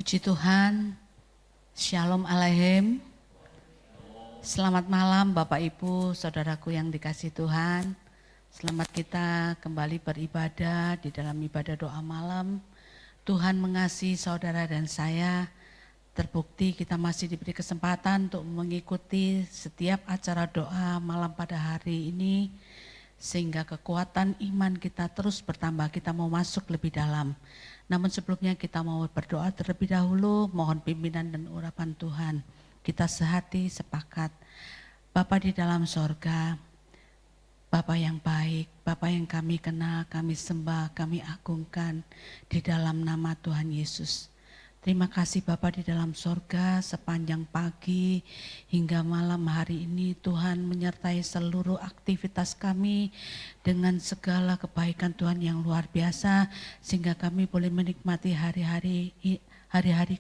Puji Tuhan, Shalom Aleichem. Selamat malam Bapak Ibu, Saudaraku yang dikasihi Tuhan. Selamat kita kembali beribadah di dalam ibadah doa malam. Tuhan mengasihi saudara dan saya. Terbukti kita masih diberi kesempatan untuk mengikuti setiap acara doa malam pada hari ini. Sehingga kekuatan iman kita terus bertambah, kita mau masuk lebih dalam. Namun sebelumnya kita mau berdoa terlebih dahulu, mohon pimpinan dan urapan Tuhan. Kita sehati sepakat. Bapa di dalam sorga, Bapa yang baik, Bapa yang kami kenal, kami sembah, kami agungkan di dalam nama Tuhan Yesus. Terima kasih Bapa di dalam sorga, sepanjang pagi hingga malam hari ini Tuhan menyertai seluruh aktivitas kami dengan segala kebaikan Tuhan yang luar biasa, sehingga kami boleh menikmati hari-hari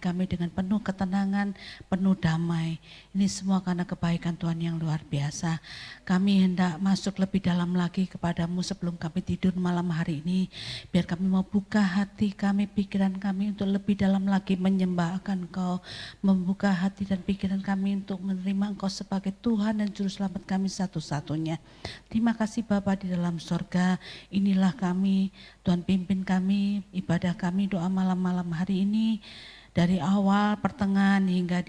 kami dengan penuh ketenangan, penuh damai. Ini semua karena kebaikan Tuhan yang luar biasa. Kami hendak masuk lebih dalam lagi kepadamu sebelum kami tidur malam hari ini. Biar kami mau buka hati kami, pikiran kami untuk lebih dalam lagi menyembah akan Engkau. Membuka hati dan pikiran kami untuk menerima Engkau sebagai Tuhan dan Juru Selamat kami satu-satunya. Terima kasih Bapa di dalam sorga. Inilah kami, Tuhan pimpin kami, ibadah kami, doa malam-malam hari ini. Dari awal, pertengahan hingga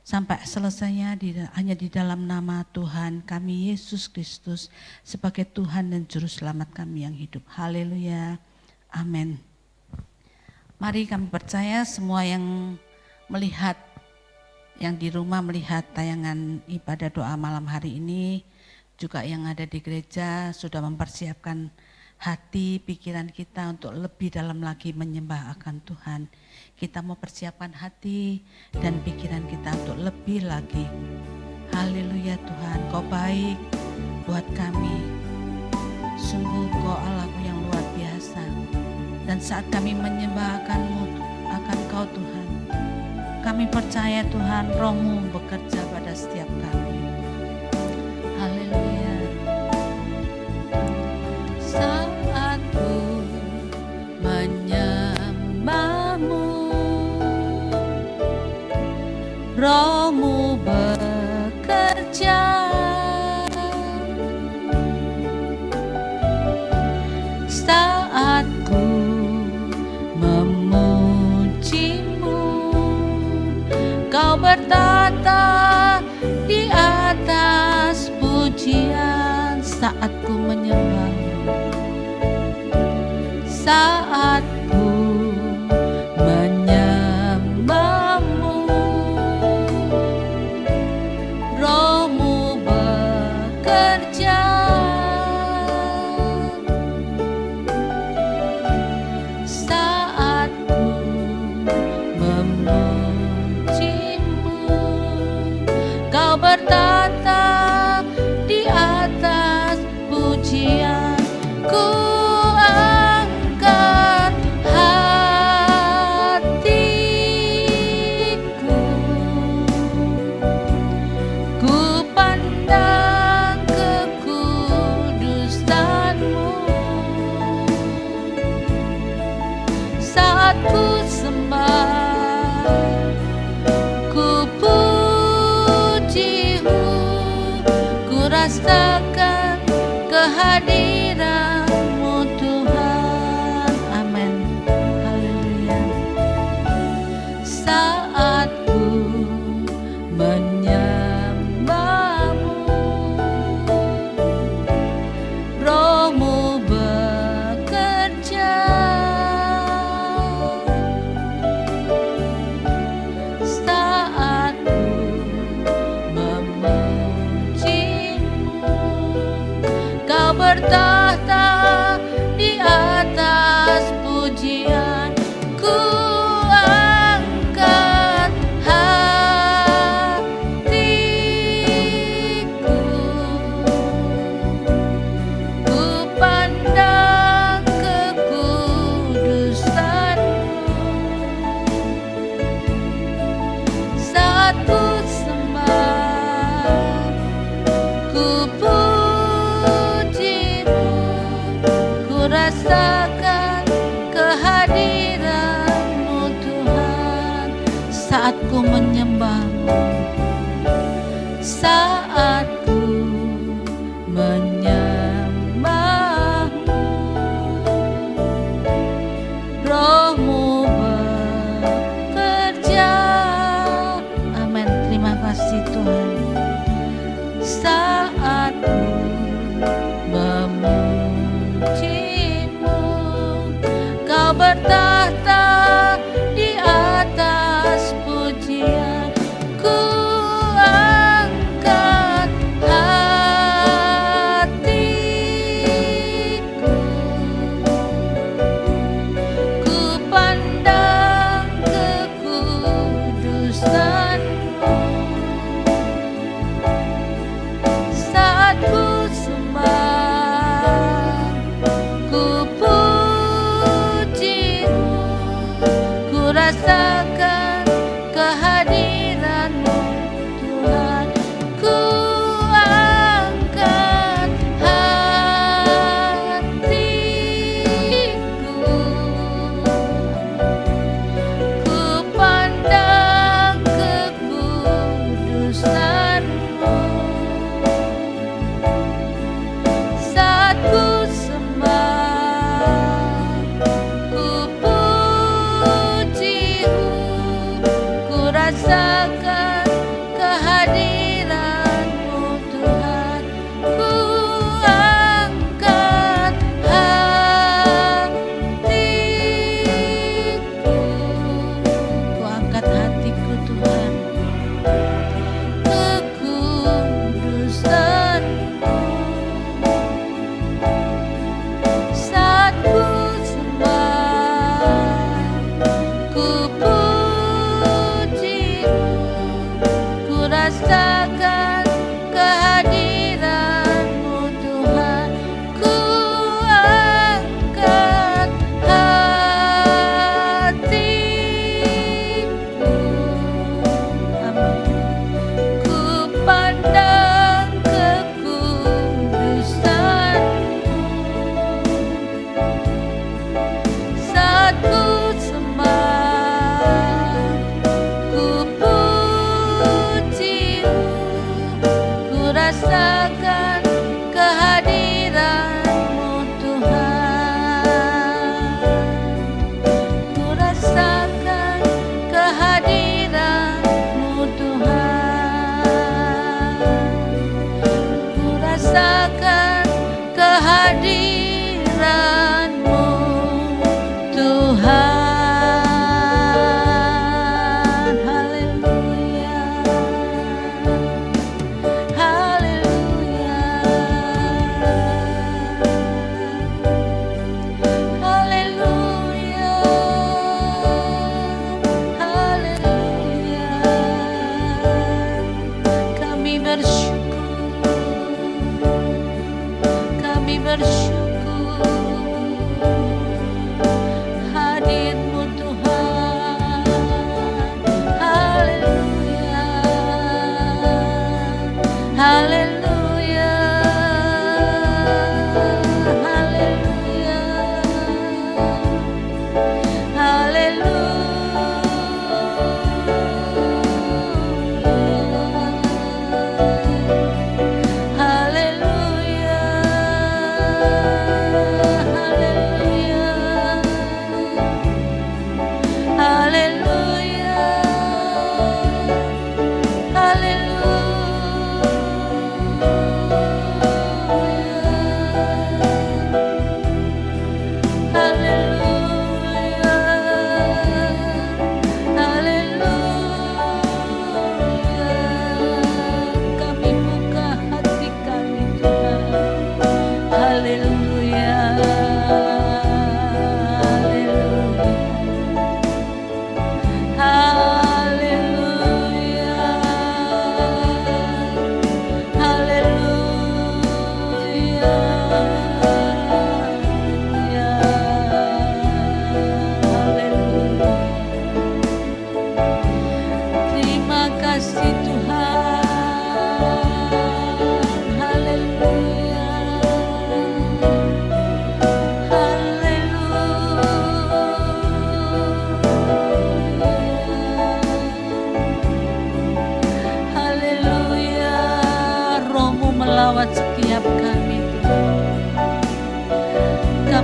sampai selesainya hanya di dalam nama Tuhan kami Yesus Kristus sebagai Tuhan dan Juru Selamat kami yang hidup. Haleluya. Amin. Mari kami percaya semua yang melihat, yang di rumah melihat tayangan ibadah doa malam hari ini, juga yang ada di gereja sudah mempersiapkan hati, pikiran kita untuk lebih dalam lagi menyembah akan Tuhan. Kita mau persiapkan hati dan pikiran kita untuk lebih lagi. Haleluya Tuhan, Kau baik buat kami. Sungguh Kau Allahku yang luar biasa. Dan saat kami menyembah akan Kau Tuhan, kami percaya Tuhan Roh-Mu bekerja pada setiap kami. Haleluya. Saat ku menyembah-Mu, Roh-Mu bekerja. Saat ku memuji-Mu, Kau bertata di atas pujian. Saat ku menyembah-Mu, saat ku menyembah-Mu, Roh-Mu bekerja. Saat ku memuji-Mu, Kau bertata di atas pujian. Ku angkat hatiku, ku pandang kekudusan-Mu. Saat ku sembah, ku puji-Mu, ku rasakan kehadiran-Mu Tuhan. Amin. Haleluya. Saat ku menyembah-Mu, Roh-Mu bekerja. Saat ku memuji-Mu, Kau bertahta di atas pujian. Ku angkat hatiku, ku pandang kekudusan-Mu. Saat ku sembah, ku puji-Mu, saat ku menyembahmu, saat ku menyembahmu, Roh-Mu bekerja. Amin. Terima kasih Tuhan. Saat ku memujimu, Kau bertahta di atas pujian. Ku angkat hatiku, ku pandang kekudusan-Mu. Saat ku sembah, ku puji-Mu, ku rasakan kehadiran-Mu Tuhan. Ku angkat hatiku, ku pandang kekudusan-Mu. Saat ku sembah, ku puji-Mu, ku rasakan kehadiran-Mu Tuhan. Ku angkat hatiku, ku angkat hatiku Tuhan, kekudusan-Mu. Saat ku sembah, ku puji-Mu,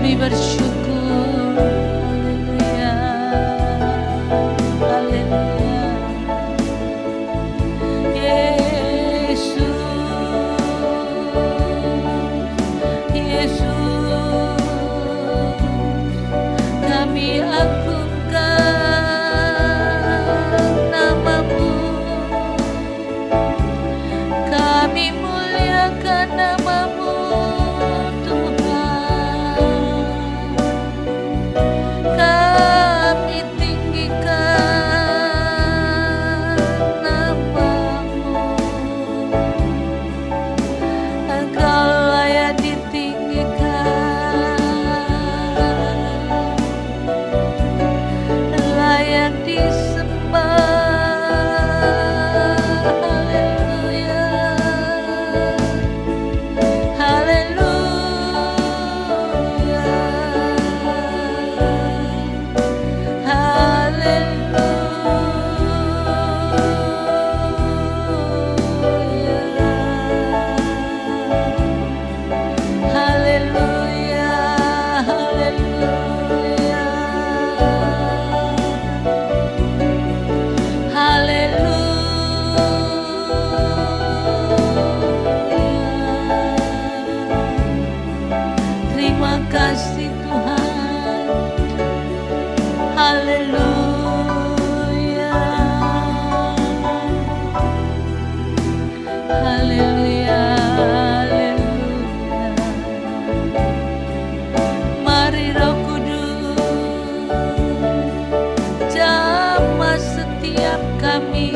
Kami bersyukur. Haleluya. Haleluya. Yesus. Yesus. Kami agungkan nama-Mu. Kami muliakan nama-Mu, Tuhan. Kami tinggikan nama-Mu. Engkau layak ditinggikan, layak disembah. Haleluya. Haleluya. Haleluya. Haleluya. Haleluya. Terima kasih Tuhan. Haleluya. Haleluya. Haleluya. Mari Roh Kudus jamah setiap kami,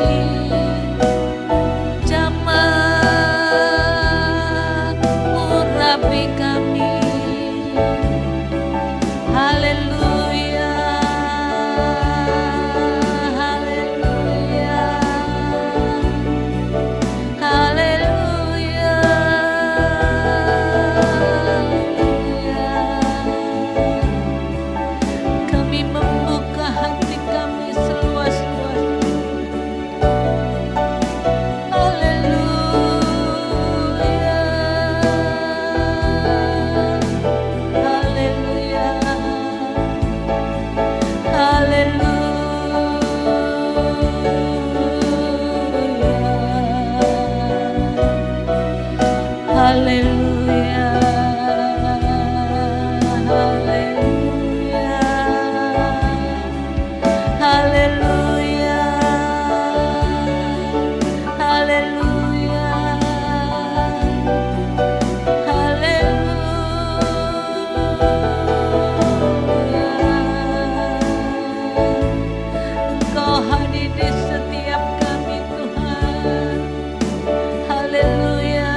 jamah urapi kami. Haleluya. Haleluya. Haleluya. Kami membuka hati kami seluas-luasnya. Haleluya. Haleluya. Haleluya. Haleluya. Haleluya. Haleluya. Haleluya. Engkau hadir di setiap kami Tuhan. Haleluya.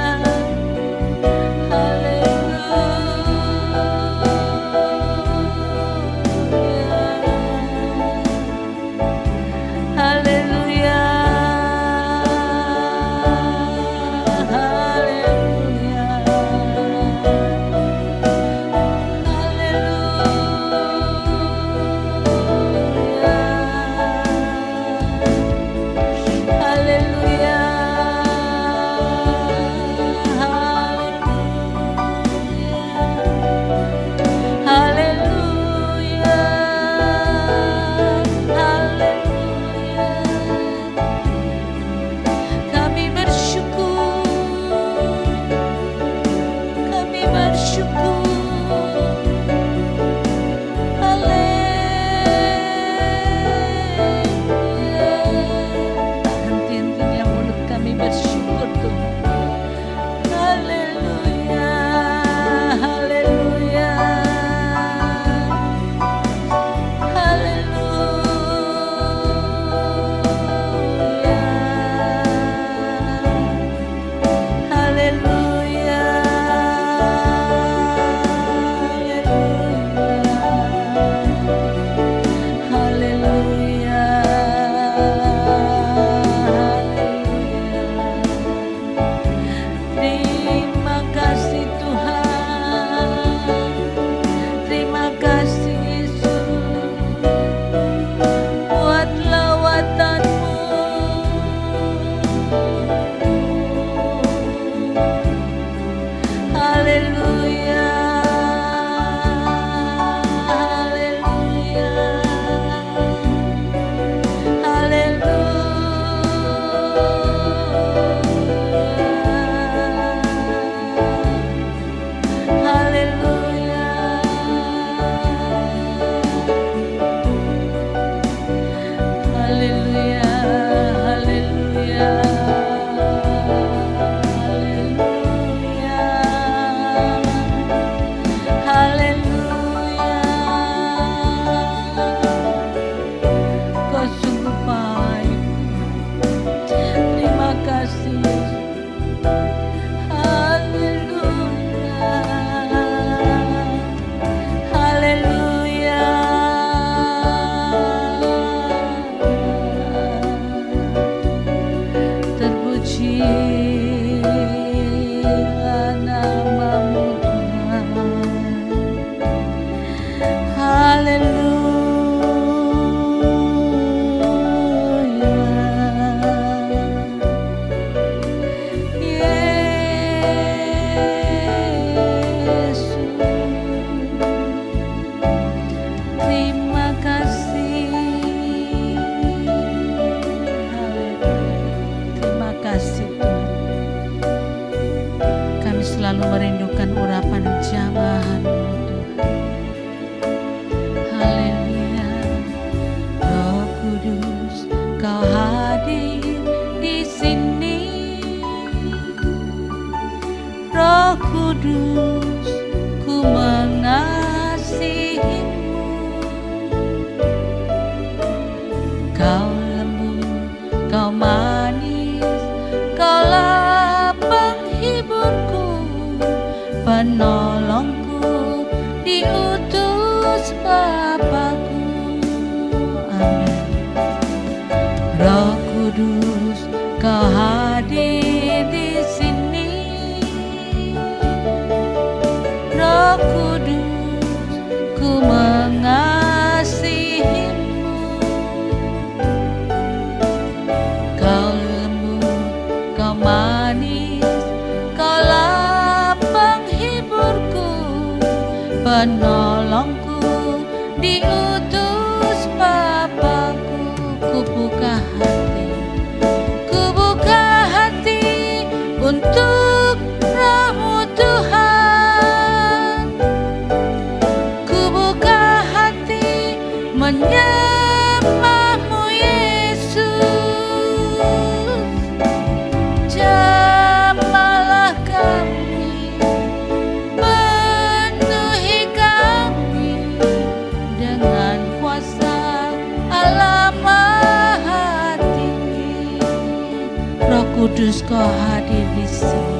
Kudus, Kau hadir di sini. Roh Kudus, ku mengasihimu. Kau lembut, Kau manis, Kaulah penghiburku, penolongku, diutus Bapakku. Amin. Roh Kudus, Kau hadir di sini. Roh Kudus, ku mengasihimu. Kau lembut, Kau manis, Kaulah penghiburku, penolongku, diutus Bapakku. Ku buka hati untuk Roh-Mu Tuhan. Ku buka hati menyembah-Mu Yesus. Jamahlah kami, penuhi kami dengan kuasa Allah Maha Tinggi. Roh Kudus, Kau hadir di sini.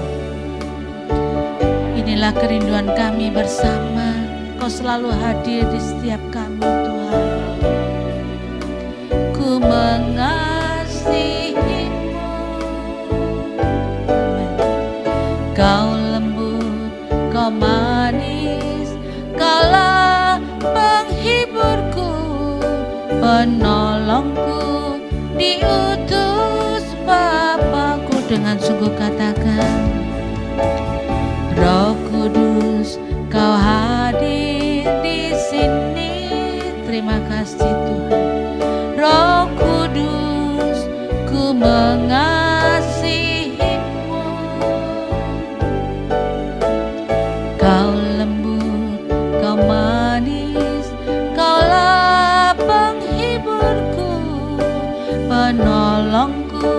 Inilah kerinduan kami bersama. Kau selalu hadir di setiap kami, Tuhan. Ku mengasihimu. Kau lembut, Kau manis, Kaulah penghiburku, penolongku, diutus Bapakku. Dengan sungguh katakan, Roh Kudus, Kau hadir di sini. Terima kasih Tuhan. Roh Kudus, ku mengasihimu. Kau lembut, Kau manis, Kaulah penghiburku, penolongku,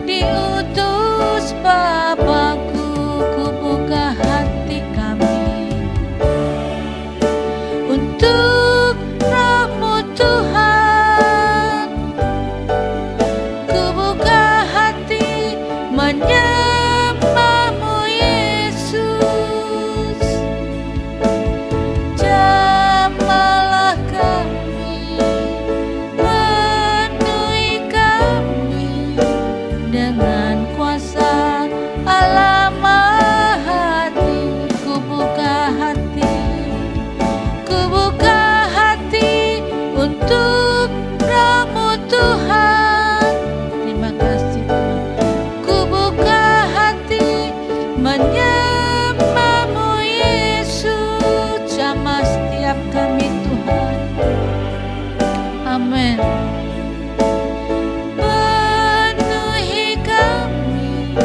diutus Bapakku. Ku buka hati kami untuk Roh-Mu Tuhan. Ku buka hati menyembah-Mu Yesus. Jamahlah kami, penuhi kami dengan kuasa Allah Maha Tinggi. Ku buka hati untuk Roh-Mu Tuhan. Terima kasih Tuhan. Ku buka hati menyembah-Mu Yesus. Jamah setiap kami Tuhan. Amin. Penuhi kami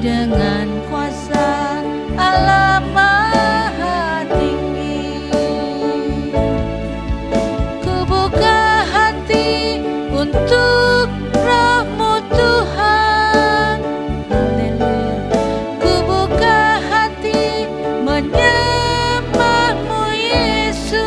dengan kuasa Allah Maha Tinggi. Ku buka hati untuk Roh-Mu Tuhan. Haleluya. Ku buka hati menyembah-Mu Yesus.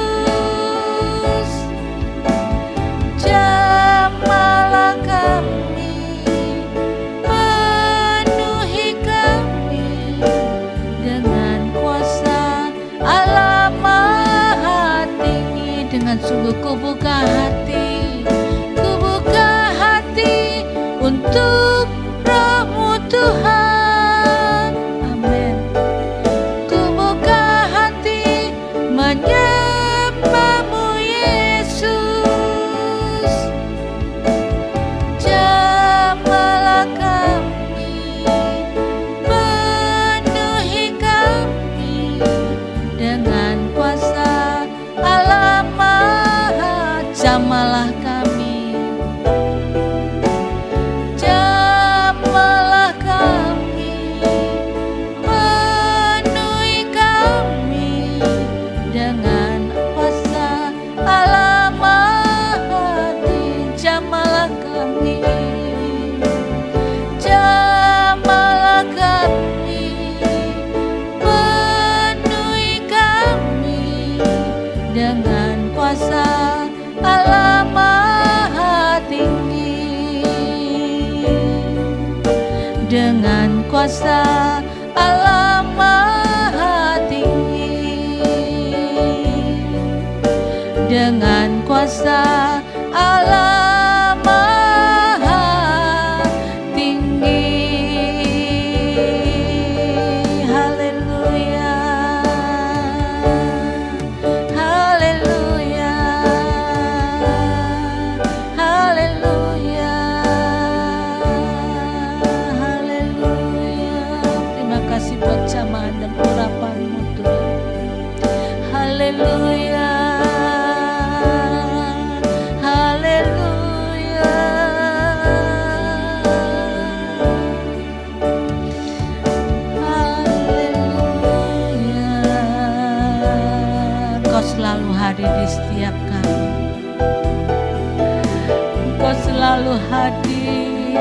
selalu hadir.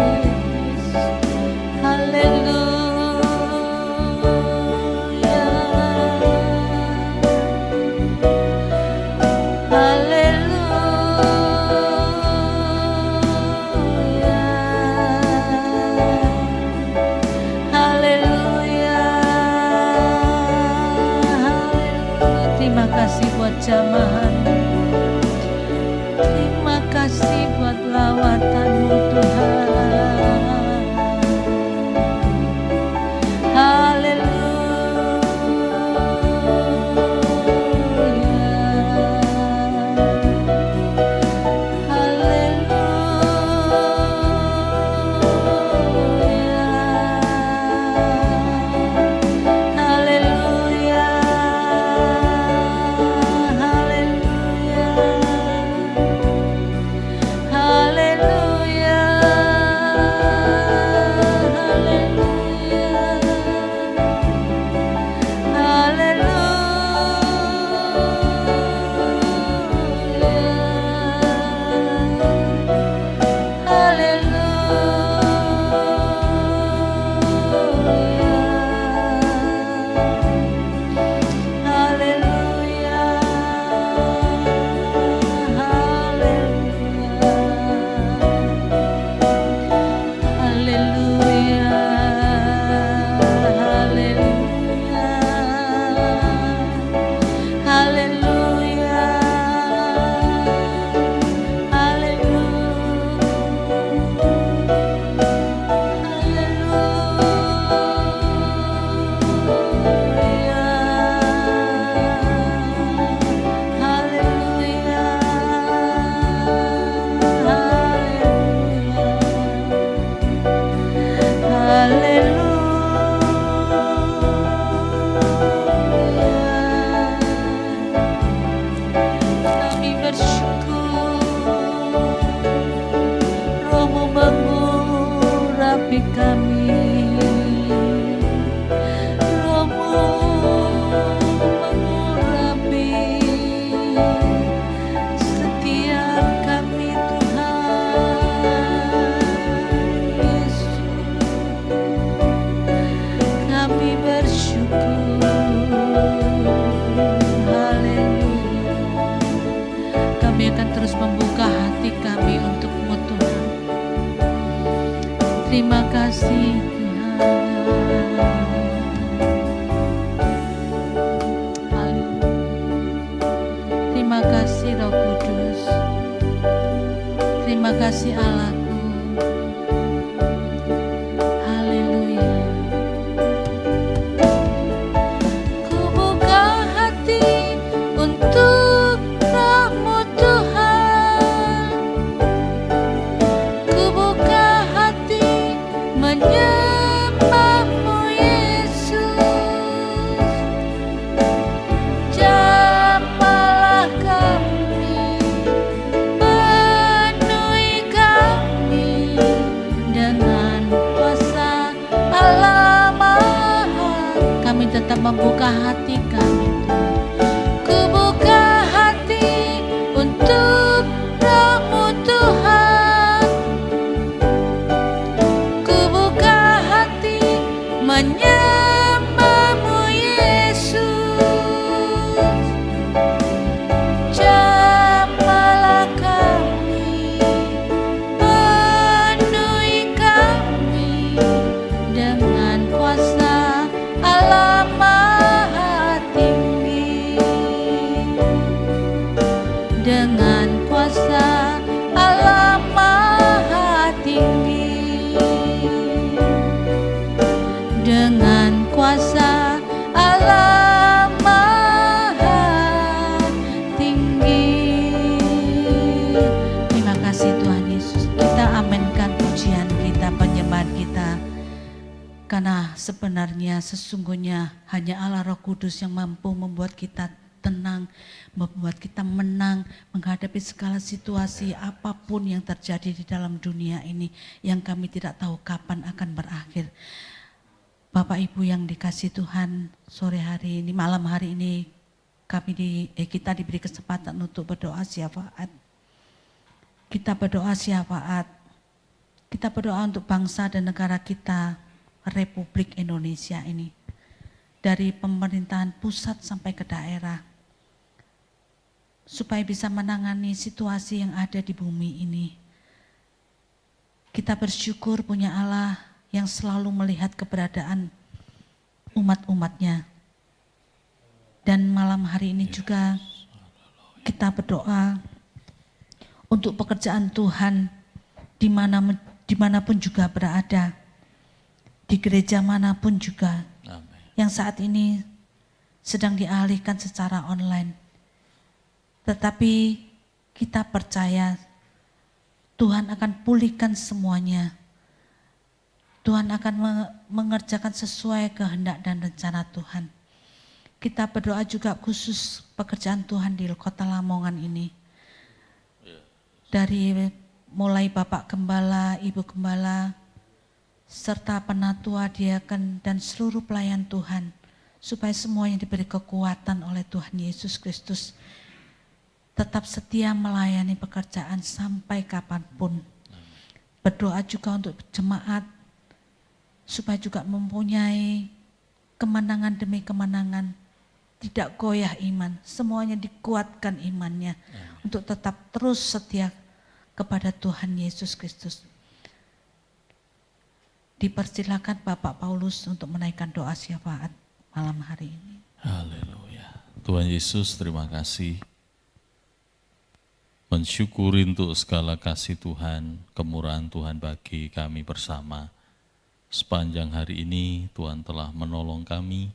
Haleluya, haleluya, haleluya, haleluya. Terima kasih buat jamahan. Terima kasih buat lawatan-Mu Tuhan. Terima kasih Tuhan. Terima kasih Roh Kudus. Terima kasih Allahku. Haleluya. Ku buka hati untuk Roh-Mu Tuhan. Ku buka hati menyembah-Mu Yesus. Jamalah kami, penuhi kami dengan kuasa Allah Maha. Kami tetap membuka hati kami. Ku buka hati untuk Roh-Mu Tuhan. Ku buka hati menyembah-Mu Yesus. Jamalah kami, penuhi kami dengan kuasa Allah Maha Tinggi. Dengan kuasa Allah Maha Tinggi. Dengan kuasa Allah Maha Tinggi. Terima kasih Tuhan Yesus. Kita amenkan pujian kita, penyembahan kita. Karena sebenarnya sesungguhnya hanya Allah Roh Kudus yang mampu membuat kita tenang, membuat kita menang menghadapi segala situasi apapun yang terjadi di dalam dunia ini yang kami tidak tahu kapan akan berakhir. Bapak Ibu yang dikasihi Tuhan, sore hari ini, malam hari ini kita diberi kesempatan untuk berdoa syafaat. Kita berdoa syafaat Kita berdoa untuk bangsa dan negara kita, Republik Indonesia ini. Dari pemerintahan pusat sampai ke daerah. Supaya bisa menangani situasi yang ada di bumi ini. Kita bersyukur punya Allah yang selalu melihat keberadaan umat-umatnya. Dan malam hari ini juga kita berdoa untuk pekerjaan Tuhan dimanapun juga berada, di gereja manapun juga, yang saat ini sedang dialihkan secara online. Tetapi kita percaya Tuhan akan pulihkan semuanya. Tuhan akan mengerjakan sesuai kehendak dan rencana Tuhan. Kita berdoa juga khusus pekerjaan Tuhan di Kota Lamongan ini. Dari mulai Bapak Gembala, Ibu Gembala, serta penatua, diaken, dan seluruh pelayan Tuhan. Supaya semuanya diberi kekuatan oleh Tuhan Yesus Kristus. Tetap setia melayani pekerjaan sampai kapanpun. Berdoa juga untuk jemaat, supaya juga mempunyai kemenangan demi kemenangan, tidak goyah iman, semuanya dikuatkan imannya untuk tetap terus setia kepada Tuhan Yesus Kristus. Dipersilakan Bapak Paulus untuk menaikkan doa syafaat malam hari ini. Haleluya. Tuhan Yesus, terima kasih. Mensyukuri untuk segala kasih Tuhan, kemurahan Tuhan bagi kami bersama. Sepanjang hari ini Tuhan telah menolong kami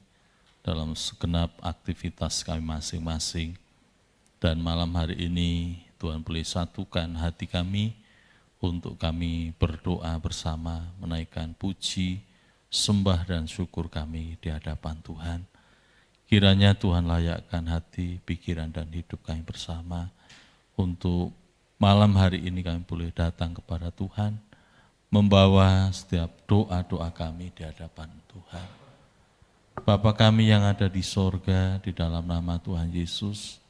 dalam segenap aktivitas kami masing-masing. Dan malam hari ini Tuhan boleh satukan hati kami untuk kami berdoa bersama, menaikkan puji, sembah dan syukur kami di hadapan Tuhan. Kiranya Tuhan layakkan hati, pikiran dan hidup kami bersama. Untuk malam hari ini kami boleh datang kepada Tuhan, membawa setiap doa-doa kami di hadapan Tuhan. Bapa kami yang ada di sorga, di dalam nama Tuhan Yesus,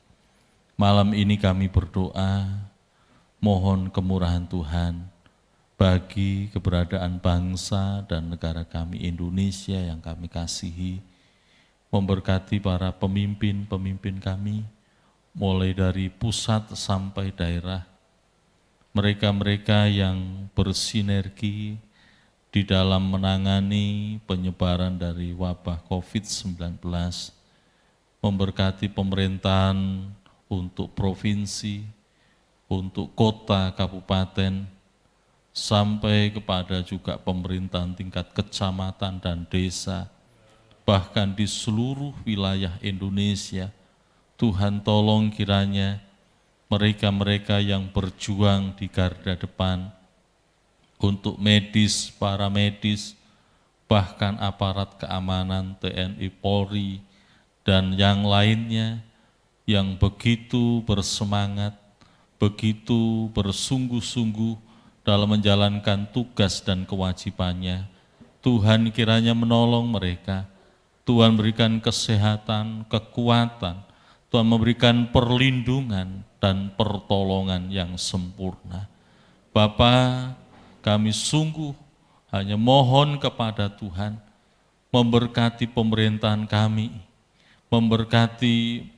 malam ini kami berdoa, mohon kemurahan Tuhan bagi keberadaan bangsa dan negara kami Indonesia yang kami kasihi, memberkati para pemimpin-pemimpin kami, mulai dari pusat sampai daerah, mereka-mereka yang bersinergi di dalam menangani penyebaran dari wabah COVID-19, memberkati pemerintahan untuk provinsi, untuk kota, kabupaten, sampai kepada juga pemerintahan tingkat kecamatan dan desa, bahkan di seluruh wilayah Indonesia. Tuhan tolong kiranya mereka-mereka yang berjuang di garda depan untuk medis, para medis, bahkan aparat keamanan TNI, Polri, dan yang lainnya yang begitu bersemangat, begitu bersungguh-sungguh dalam menjalankan tugas dan kewajibannya. Tuhan kiranya menolong mereka, Tuhan berikan kesehatan, kekuatan, Tuhan memberikan perlindungan dan pertolongan yang sempurna. Bapa, kami sungguh hanya mohon kepada Tuhan, memberkati pemerintahan kami, memberkati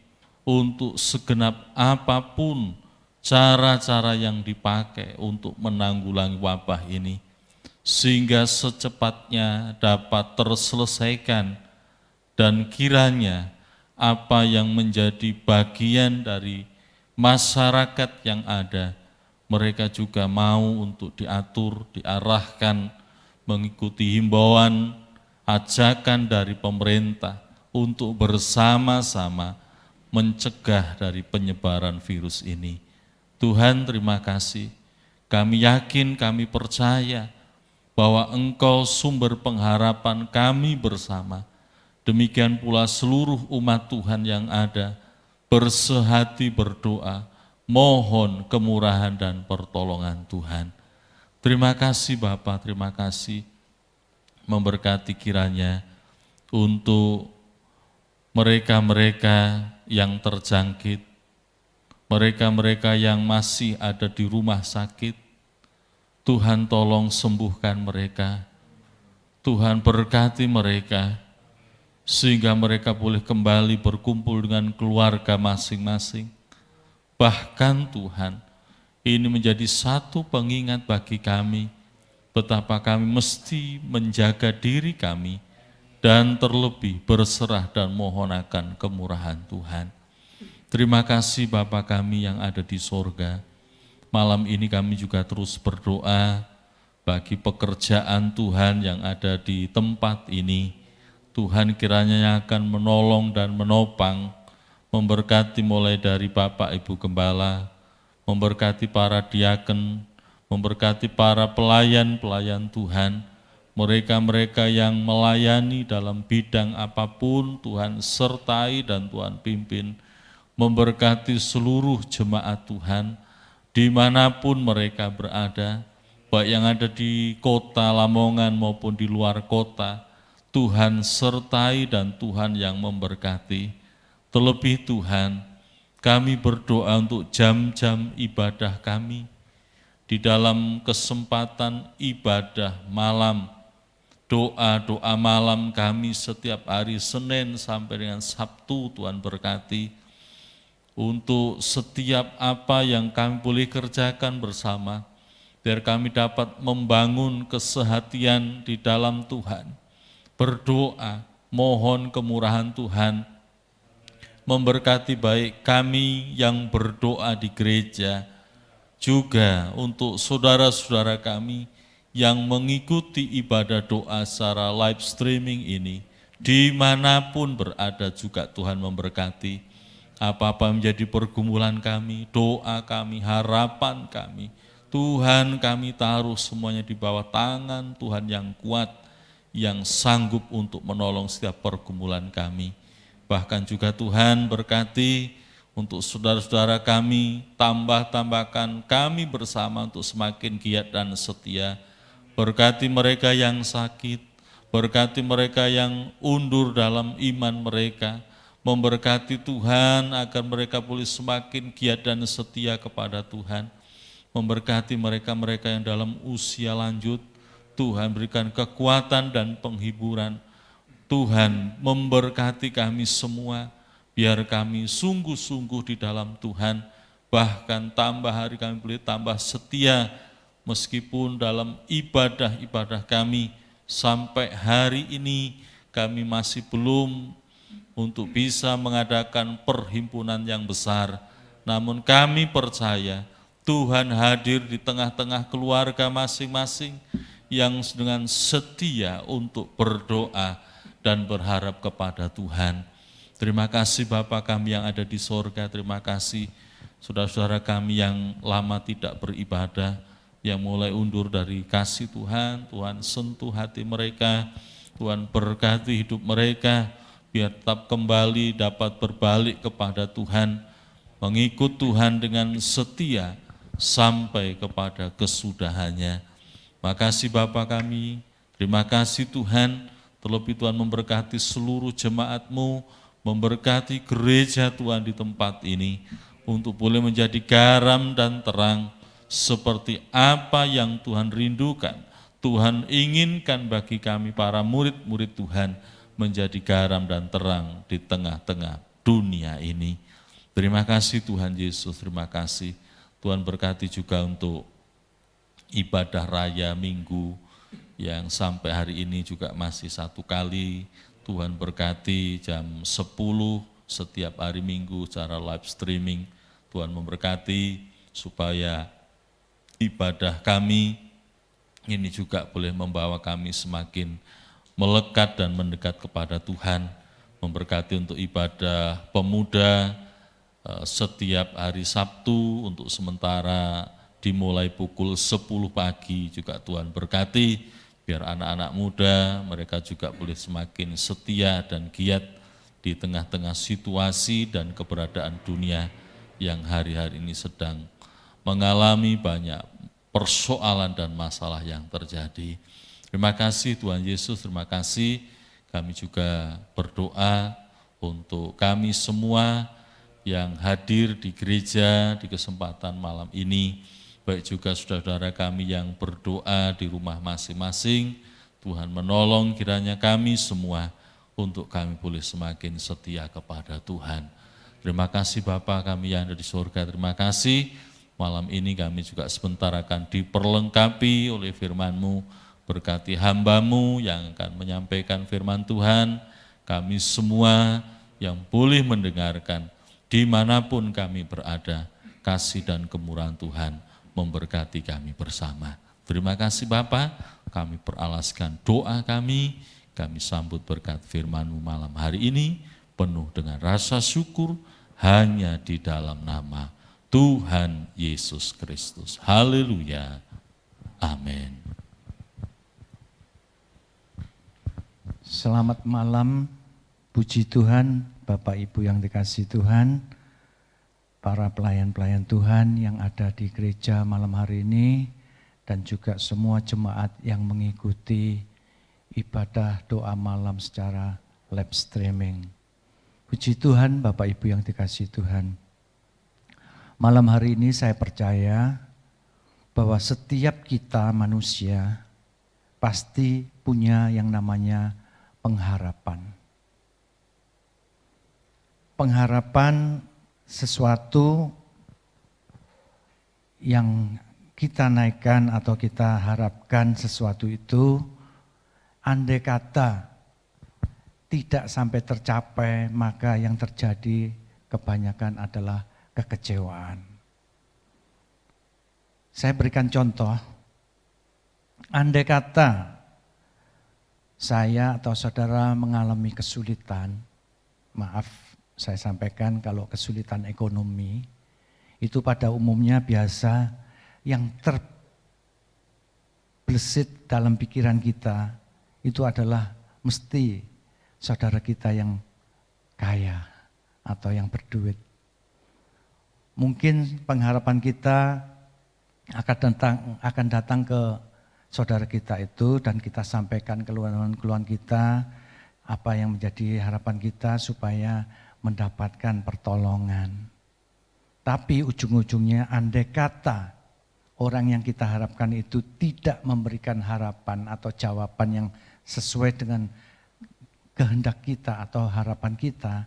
untuk segenap apapun cara-cara yang dipakai untuk menanggulangi wabah ini, sehingga secepatnya dapat terselesaikan dan kiranya apa yang menjadi bagian dari masyarakat yang ada, mereka juga mau untuk diatur, diarahkan, mengikuti himbauan, ajakan dari pemerintah untuk bersama-sama mencegah dari penyebaran virus ini. Tuhan, terima kasih. Kami yakin, kami percaya bahwa Engkau sumber pengharapan kami bersama. Demikian pula seluruh umat Tuhan yang ada bersehati berdoa, mohon kemurahan dan pertolongan Tuhan. Terima kasih Bapa, terima kasih memberkati kiranya untuk mereka-mereka yang terjangkit, mereka-mereka yang masih ada di rumah sakit, Tuhan tolong sembuhkan mereka, Tuhan berkati mereka, sehingga mereka boleh kembali berkumpul dengan keluarga masing-masing. Bahkan Tuhan, ini menjadi satu pengingat bagi kami, betapa kami mesti menjaga diri kami, dan terlebih berserah dan mohon akan kemurahan Tuhan. Terima kasih Bapa kami yang ada di sorga. Malam ini kami juga terus berdoa bagi pekerjaan Tuhan yang ada di tempat ini. Tuhan kiranya akan menolong dan menopang, memberkati mulai dari Bapak Ibu Gembala, memberkati para diaken, memberkati para pelayan-pelayan Tuhan, mereka-mereka yang melayani dalam bidang apapun, Tuhan sertai dan Tuhan pimpin, memberkati seluruh jemaat Tuhan, dimanapun mereka berada, baik yang ada di kota Lamongan maupun di luar kota, Tuhan sertai dan Tuhan yang memberkati. Terlebih Tuhan, kami berdoa untuk jam-jam ibadah kami, di dalam kesempatan ibadah malam, doa-doa malam kami setiap hari Senin sampai dengan Sabtu, Tuhan berkati, untuk setiap apa yang kami boleh kerjakan bersama, biar kami dapat membangun kesehatian di dalam Tuhan, berdoa, mohon kemurahan Tuhan, memberkati baik kami yang berdoa di gereja, juga untuk saudara-saudara kami yang mengikuti ibadah doa secara live streaming ini, dimanapun berada juga Tuhan memberkati. Apa-apa menjadi pergumulan kami, doa kami, harapan kami, Tuhan kami taruh semuanya di bawah tangan Tuhan yang kuat, yang sanggup untuk menolong setiap pergumulan kami. Bahkan juga Tuhan berkati untuk saudara-saudara kami, tambahkan kami bersama untuk semakin giat dan setia. Berkati mereka yang sakit, berkati mereka yang undur dalam iman mereka, memberkati Tuhan agar mereka boleh semakin giat dan setia kepada Tuhan. Memberkati mereka-mereka yang dalam usia lanjut, Tuhan berikan kekuatan dan penghiburan. Tuhan memberkati kami semua, biar kami sungguh-sungguh di dalam Tuhan, bahkan tambah hari kami boleh tambah setia, meskipun dalam ibadah-ibadah kami, sampai hari ini kami masih belum untuk bisa mengadakan perhimpunan yang besar, namun kami percaya Tuhan hadir di tengah-tengah keluarga masing-masing yang dengan setia untuk berdoa dan berharap kepada Tuhan. Terima kasih Bapa kami yang ada di sorga, terima kasih saudara-saudara kami yang lama tidak beribadah, yang mulai undur dari kasih Tuhan, Tuhan sentuh hati mereka, Tuhan berkati hidup mereka, biar tetap kembali dapat berbalik kepada Tuhan, mengikut Tuhan dengan setia sampai kepada kesudahannya. Makasih Bapa kami, terima kasih Tuhan, terlebih Tuhan memberkati seluruh jemaat-Mu, memberkati gereja Tuhan di tempat ini, untuk boleh menjadi garam dan terang, seperti apa yang Tuhan rindukan, Tuhan inginkan bagi kami para murid-murid Tuhan, menjadi garam dan terang di tengah-tengah dunia ini. Terima kasih Tuhan Yesus, terima kasih. Tuhan berkati juga untuk ibadah raya Minggu yang sampai hari ini juga masih satu kali. Tuhan berkati jam 10 setiap hari Minggu secara live streaming. Tuhan memberkati supaya ibadah kami ini juga boleh membawa kami semakin melekat dan mendekat kepada Tuhan, memberkati untuk ibadah pemuda setiap hari Sabtu untuk sementara dimulai pukul 10 pagi juga Tuhan berkati, biar anak-anak muda mereka juga boleh semakin setia dan giat di tengah-tengah situasi dan keberadaan dunia yang hari-hari ini sedang mengalami banyak persoalan dan masalah yang terjadi. Terima kasih Tuhan Yesus, terima kasih. Kami juga berdoa untuk kami semua yang hadir di gereja di kesempatan malam ini. baik juga saudara-saudara kami yang berdoa di rumah masing-masing. Tuhan menolong kiranya kami semua untuk kami boleh semakin setia kepada Tuhan. Terima kasih Bapa kami yang ada di surga, terima kasih. Malam ini kami juga sebentar akan diperlengkapi oleh firman-Mu. Berkati hamba-Mu yang akan menyampaikan firman Tuhan. Kami semua yang boleh mendengarkan dimanapun kami berada, kasih dan kemurahan Tuhan memberkati kami bersama. Terima kasih Bapa, kami peralaskan doa kami sambut berkat firman-Mu malam hari ini, penuh dengan rasa syukur hanya di dalam nama Tuhan Yesus Kristus. Haleluya. Amin. Selamat malam, puji Tuhan, Bapak Ibu yang dikasihi Tuhan, para pelayan-pelayan Tuhan yang ada di gereja malam hari ini, dan juga semua jemaat yang mengikuti ibadah doa malam secara live streaming. Puji Tuhan, Bapak Ibu yang dikasihi Tuhan. Malam hari ini saya percaya bahwa setiap kita manusia pasti punya yang namanya pengharapan. Pengharapan sesuatu yang kita naikkan atau kita harapkan sesuatu itu, andai kata tidak sampai tercapai, maka yang terjadi kebanyakan adalah kekecewaan. Saya berikan contoh, andai kata saya atau saudara mengalami kesulitan, maaf saya sampaikan kalau kesulitan ekonomi, itu pada umumnya biasa yang terbesit dalam pikiran kita, itu adalah mesti saudara kita yang kaya atau yang berduit. Mungkin pengharapan kita akan datang ke saudara kita itu dan kita sampaikan keluhan-keluhan kita, apa yang menjadi harapan kita supaya mendapatkan pertolongan. Tapi ujung-ujungnya andai kata orang yang kita harapkan itu tidak memberikan harapan atau jawaban yang sesuai dengan kehendak kita atau harapan kita,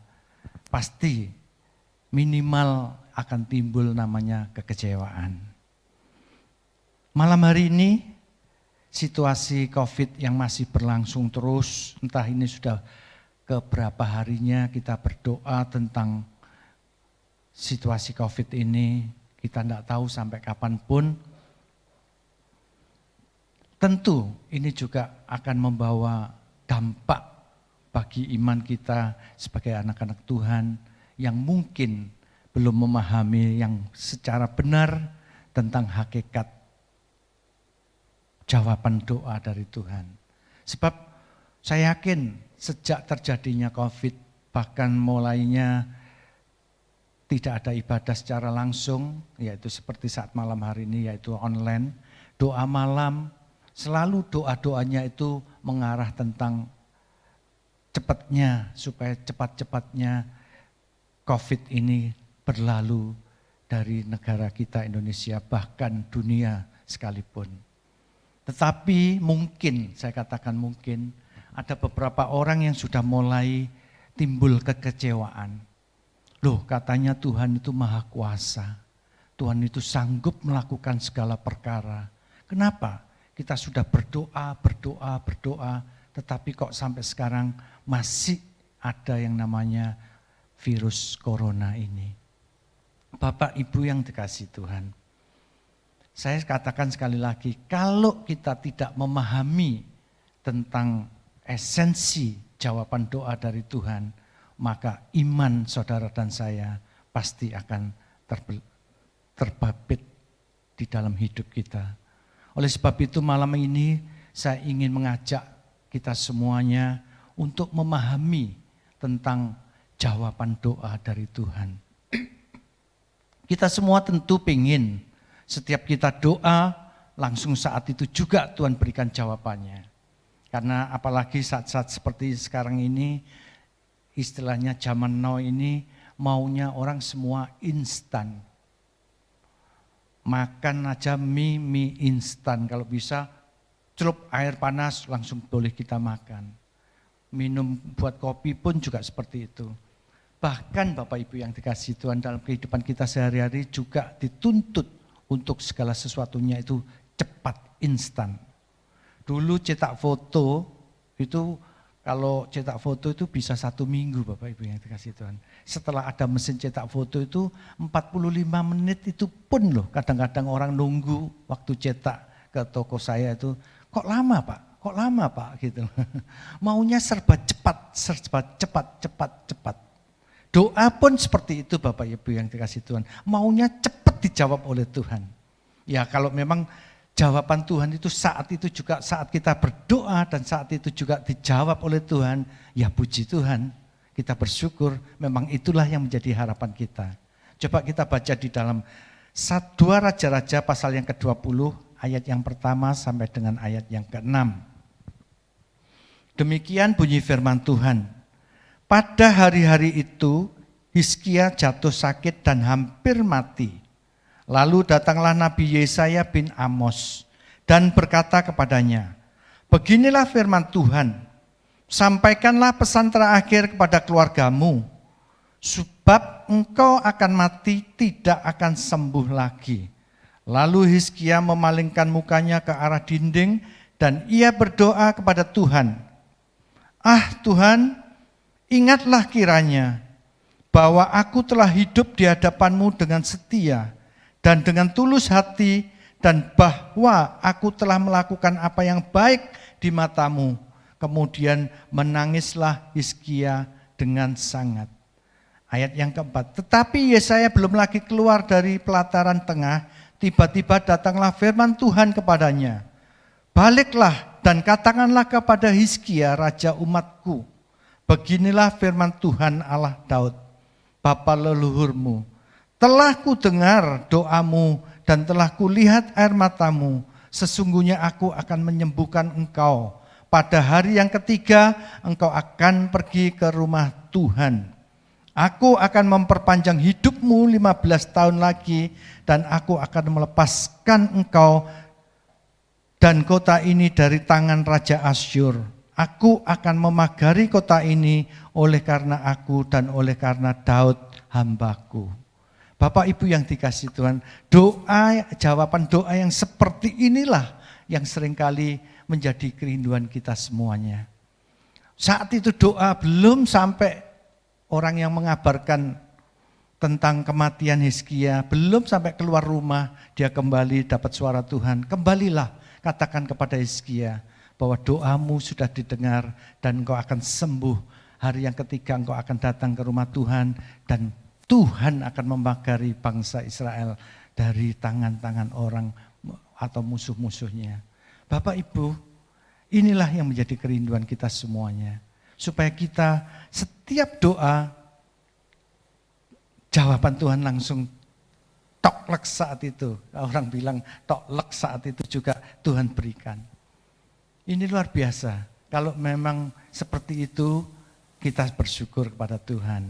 pasti minimal akan timbul namanya kekecewaan. Malam hari ini situasi COVID yang masih berlangsung terus, entah ini sudah keberapa harinya kita berdoa tentang situasi COVID ini, kita tidak tahu sampai kapanpun. Tentu ini juga akan membawa dampak bagi iman kita sebagai anak-anak Tuhan yang mungkin belum memahami yang secara benar tentang hakikat jawaban doa dari Tuhan. Sebab saya yakin sejak terjadinya COVID, bahkan mulainya tidak ada ibadah secara langsung, yaitu seperti saat malam hari ini, yaitu online. Doa malam, selalu doa-doanya itu mengarah tentang cepatnya, supaya cepat-cepatnya COVID ini berlalu dari negara kita Indonesia, bahkan dunia sekalipun. Tetapi mungkin, saya katakan mungkin, ada beberapa orang yang sudah mulai timbul kekecewaan. Loh, katanya Tuhan itu maha kuasa. Tuhan itu sanggup melakukan segala perkara. Kenapa? Kita sudah berdoa, tetapi kok sampai sekarang masih ada yang namanya virus corona ini. Bapak Ibu yang dikasihi Tuhan, saya katakan sekali lagi, kalau kita tidak memahami tentang esensi jawaban doa dari Tuhan, maka iman saudara dan saya pasti akan terbabit di dalam hidup kita. Oleh sebab itu malam ini saya ingin mengajak kita semuanya untuk memahami tentang jawaban doa dari Tuhan. Kita semua tentu ingin setiap kita doa langsung saat itu juga Tuhan berikan jawabannya. Karena apalagi saat-saat seperti sekarang ini, istilahnya zaman now ini maunya orang semua instan. makan aja mie instan, kalau bisa celup air panas langsung boleh kita makan. Minum buat kopi pun juga seperti itu. Bahkan Bapak Ibu yang dikasihi Tuhan, dalam kehidupan kita sehari-hari juga dituntut untuk segala sesuatunya itu cepat, instan. Dulu cetak foto itu, kalau cetak foto itu bisa 1 minggu Bapak Ibu yang dikasihi Tuhan. Setelah ada mesin cetak foto itu 45 menit itu pun loh, kadang-kadang orang nunggu waktu cetak ke toko saya itu, kok lama Pak? Kok lama Pak? Gitu. Maunya serba cepat, cepat. Doa pun seperti itu Bapak Ibu yang dikasihi Tuhan. Maunya cepat dijawab oleh Tuhan. Ya kalau memang jawaban Tuhan itu saat itu juga saat kita berdoa dan saat itu juga dijawab oleh Tuhan, ya puji Tuhan, kita bersyukur, memang itulah yang menjadi harapan kita. Coba kita baca di dalam 2 Raja-Raja pasal yang ke-20, ayat yang pertama sampai dengan ayat yang ke-6. Demikian bunyi firman Tuhan. Pada hari-hari itu, Hizkia jatuh sakit dan hampir mati. Lalu datanglah Nabi Yesaya bin Amos dan berkata kepadanya, beginilah firman Tuhan, sampaikanlah pesan terakhir kepada keluargamu, sebab engkau akan mati, tidak akan sembuh lagi. Lalu Hizkia memalingkan mukanya ke arah dinding dan ia berdoa kepada Tuhan, ah Tuhan, ingatlah kiranya bahwa aku telah hidup di hadapan-Mu dengan setia dan dengan tulus hati, dan bahwa aku telah melakukan apa yang baik di mata-Mu. Kemudian menangislah Hizkia dengan sangat. Ayat yang keempat, tetapi Yesaya belum lagi keluar dari pelataran tengah, tiba-tiba datanglah firman Tuhan kepadanya. Baliklah dan katakanlah kepada Hizkia, raja umatku, beginilah firman Tuhan Allah Daud, bapa leluhurmu. Telah ku dengar doamu dan telah kulihat air matamu. Sesungguhnya aku akan menyembuhkan engkau. Pada hari yang ketiga engkau akan pergi ke rumah Tuhan. Aku akan memperpanjang hidupmu 15 tahun lagi dan aku akan melepaskan engkau dan kota ini dari tangan Raja Asyur. Aku akan memagari kota ini oleh karena aku dan oleh karena Daud hambaku. Bapak Ibu yang dikasihi Tuhan, jawaban doa yang seperti inilah yang seringkali menjadi kerinduan kita semuanya. Saat itu doa belum sampai orang yang mengabarkan tentang kematian Hizkia, belum sampai keluar rumah, dia kembali dapat suara Tuhan. Kembalilah, katakan kepada Hizkia bahwa doamu sudah didengar dan engkau akan sembuh. Hari yang ketiga engkau akan datang ke rumah Tuhan dan Tuhan akan memagari bangsa Israel dari tangan-tangan orang atau musuh-musuhnya. Bapak Ibu, inilah yang menjadi kerinduan kita semuanya. Supaya kita setiap doa, jawaban Tuhan langsung toklek saat itu. Orang bilang toklek saat itu juga Tuhan berikan. Ini luar biasa. Kalau memang seperti itu, kita bersyukur kepada Tuhan.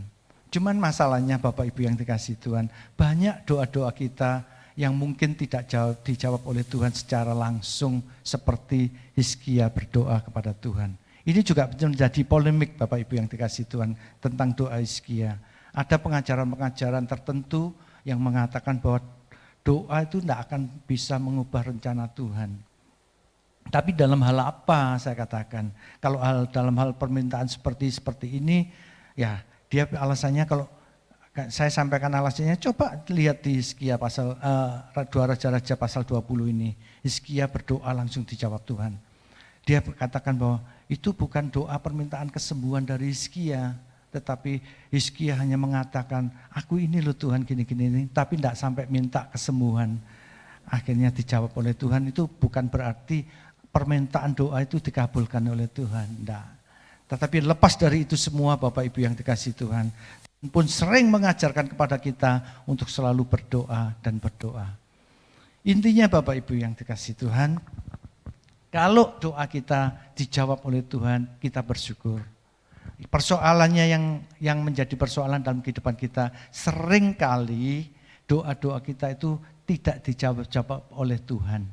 Cuman masalahnya Bapak Ibu yang dikasihi Tuhan, banyak doa-doa kita yang mungkin tidak dijawab oleh Tuhan secara langsung seperti Hizkia berdoa kepada Tuhan. Ini juga menjadi polemik Bapak Ibu yang dikasihi Tuhan tentang doa Hizkia. Ada pengajaran-pengajaran tertentu yang mengatakan bahwa doa itu tidak akan bisa mengubah rencana Tuhan. Tapi dalam hal apa saya katakan, kalau dalam hal permintaan seperti ini, ya dia alasannya, kalau saya sampaikan alasannya, coba lihat di Hizkia pasal 2 Raja-Raja pasal 20 ini. Hizkia berdoa langsung dijawab Tuhan. Dia katakan bahwa itu bukan doa permintaan kesembuhan dari Hizkia, tetapi Hizkia hanya mengatakan, aku ini loh Tuhan gini-gini, tapi tidak sampai minta kesembuhan. Akhirnya dijawab oleh Tuhan. Itu bukan berarti permintaan doa itu dikabulkan oleh Tuhan, tidak. Tetapi lepas dari itu semua Bapak Ibu yang dikasihi Tuhan, pun sering mengajarkan kepada kita untuk selalu berdoa dan berdoa. Intinya Bapak Ibu yang dikasihi Tuhan, kalau doa kita dijawab oleh Tuhan, kita bersyukur. Persoalannya yang menjadi persoalan dalam kehidupan kita, seringkali doa-doa kita itu tidak dijawab oleh Tuhan.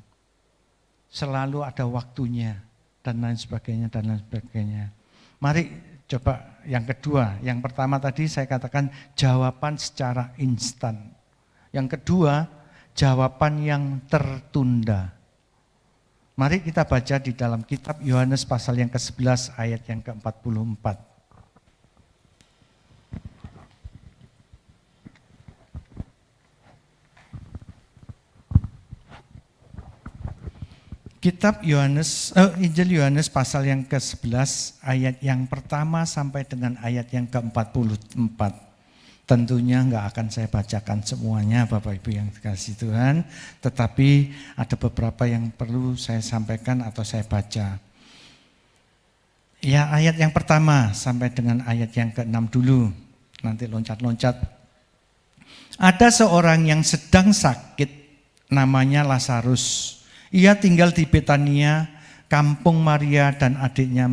Selalu ada waktunya dan lain sebagainya dan lain sebagainya. Mari coba yang kedua. Yang pertama tadi saya katakan jawaban secara instan. Yang kedua, jawaban yang tertunda. Mari kita baca di dalam kitab Yohanes pasal yang ke-11 ayat yang ke-44. Kitab Injil Yohanes pasal yang ke-11 ayat yang pertama sampai dengan ayat yang ke-44. Tentunya enggak akan saya bacakan semuanya Bapak Ibu yang dikasihi Tuhan, tetapi ada beberapa yang perlu saya sampaikan atau saya baca. Ya, ayat yang pertama sampai dengan ayat yang ke-6 dulu. Nanti loncat-loncat. Ada seorang yang sedang sakit, namanya Lazarus. Ia tinggal di Betania, kampung Maria dan adiknya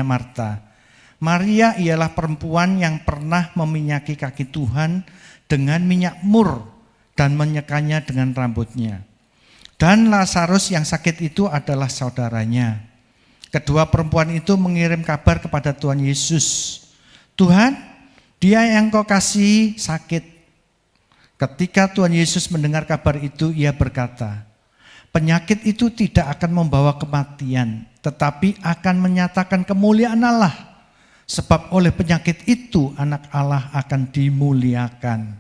Marta. Maria ialah perempuan yang pernah meminyaki kaki Tuhan dengan minyak mur dan menyekanya dengan rambutnya. Dan Lazarus yang sakit itu adalah saudaranya. Kedua perempuan itu mengirim kabar kepada Tuhan Yesus. Tuhan, dia yang kau kasih sakit. Ketika Tuhan Yesus mendengar kabar itu, ia berkata, penyakit itu tidak akan membawa kematian, tetapi akan menyatakan kemuliaan Allah. Sebab oleh penyakit itu anak Allah akan dimuliakan.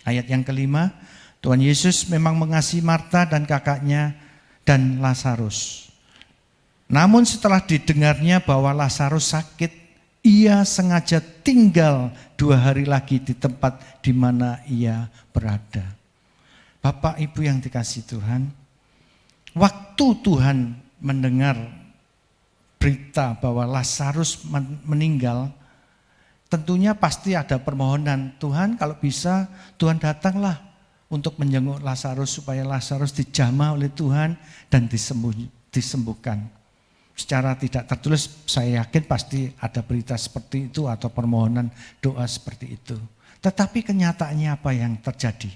Ayat yang kelima, Tuhan Yesus memang mengasihi Marta dan kakaknya dan Lazarus. Namun setelah didengarnya bahwa Lazarus sakit, ia sengaja tinggal 2 hari lagi di tempat di mana ia berada. Bapak Ibu yang dikasihi Tuhan, waktu Tuhan mendengar berita bahwa Lazarus meninggal, tentunya pasti ada permohonan, Tuhan kalau bisa Tuhan datanglah untuk menjenguk Lazarus supaya Lazarus dijamah oleh Tuhan dan disembuhkan. Secara tidak tertulis saya yakin pasti ada berita seperti itu atau permohonan doa seperti itu. Tetapi kenyataannya apa yang terjadi?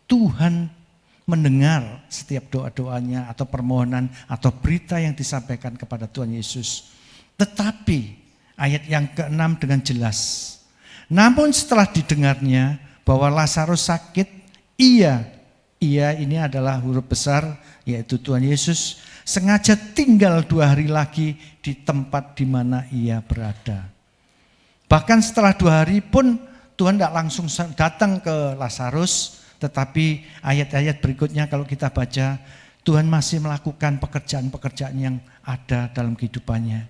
Tuhan mendengar setiap doa-doanya atau permohonan atau berita yang disampaikan kepada Tuhan Yesus. Tetapi ayat yang ke-6 dengan jelas. Namun setelah didengarnya bahwa Lazarus sakit, ia ini adalah huruf besar yaitu Tuhan Yesus, sengaja tinggal 2 hari lagi di tempat di mana ia berada. Bahkan setelah 2 hari pun Tuhan tidak langsung datang ke Lazarus, tetapi ayat-ayat berikutnya kalau kita baca, Tuhan masih melakukan pekerjaan-pekerjaan yang ada dalam kehidupannya.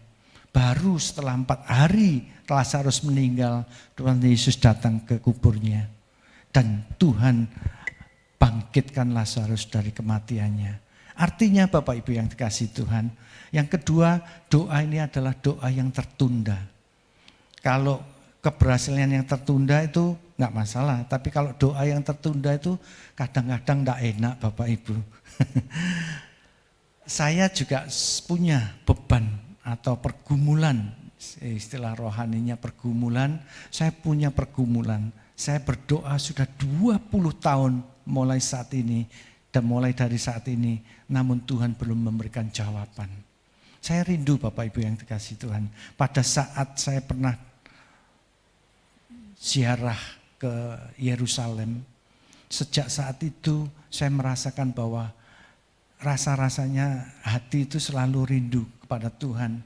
Baru setelah 4 hari Lazarus meninggal, Tuhan Yesus datang ke kuburnya. Dan Tuhan bangkitkan Lazarus dari kematiannya. Artinya Bapak Ibu yang dikasihi Tuhan, yang kedua, doa ini adalah doa yang tertunda. Kalau keberhasilan yang tertunda itu enggak masalah, tapi kalau doa yang tertunda itu kadang-kadang enggak enak Bapak Ibu. Saya juga punya beban atau pergumulan, istilah rohaninya pergumulan, saya punya pergumulan. Saya berdoa sudah 20 tahun mulai saat ini dan mulai dari saat ini, namun Tuhan belum memberikan jawaban. Saya rindu Bapak Ibu yang dikasihi Tuhan. Pada saat saya pernah ziarah ke Yerusalem, sejak saat itu saya merasakan bahwa rasa-rasanya hati itu selalu rindu kepada Tuhan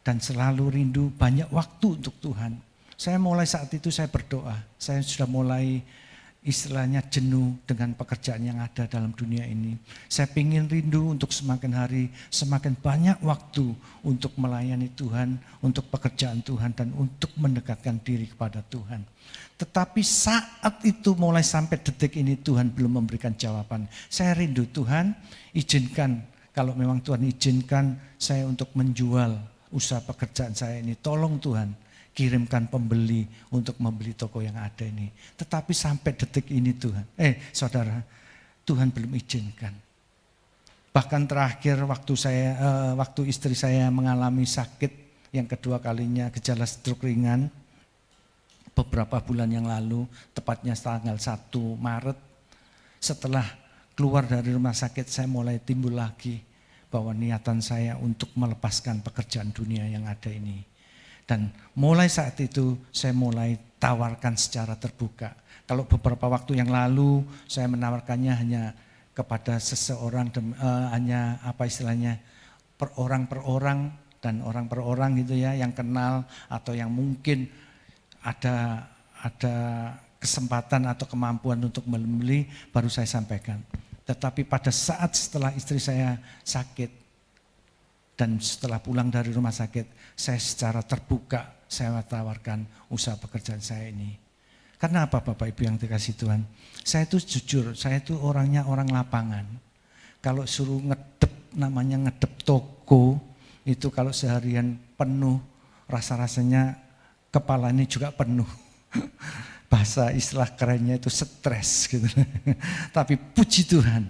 dan selalu rindu banyak waktu untuk Tuhan. Saya mulai saat itu saya berdoa, saya sudah mulai istilahnya jenuh dengan pekerjaan yang ada dalam dunia ini. Saya ingin rindu untuk semakin hari, semakin banyak waktu untuk melayani Tuhan, untuk pekerjaan Tuhan dan untuk mendekatkan diri kepada Tuhan. Tetapi saat itu mulai sampai detik ini Tuhan belum memberikan jawaban. Saya rindu Tuhan, izinkan kalau memang Tuhan izinkan saya untuk menjual usaha pekerjaan saya ini. Tolong Tuhan, kirimkan pembeli untuk membeli toko yang ada ini. Tetapi sampai detik ini Tuhan, saudara, Tuhan belum izinkan. Bahkan terakhir waktu istri saya mengalami sakit yang kedua kalinya, gejala stroke ringan, beberapa bulan yang lalu, tepatnya tanggal 1 Maret, Setelah keluar dari rumah sakit, saya mulai timbul lagi bahwa niatan saya untuk melepaskan pekerjaan dunia yang ada ini. Dan mulai saat itu saya mulai tawarkan secara terbuka. Kalau beberapa waktu yang lalu saya menawarkannya hanya kepada seseorang, hanya apa istilahnya, per orang dan orang per orang gitu ya, yang kenal atau yang mungkin ada kesempatan atau kemampuan untuk membeli, baru saya sampaikan. Tetapi pada saat setelah istri saya sakit dan setelah pulang dari rumah sakit, saya secara terbuka saya tawarkan usaha pekerjaan saya ini. Karena apa Bapak Ibu yang dikasih Tuhan? Saya itu jujur, saya itu orangnya orang lapangan. Kalau suruh namanya ngedep toko, itu kalau seharian penuh, rasa-rasanya kepala ini juga penuh. Bahasa istilah kerennya itu stres gitu. Tapi puji Tuhan,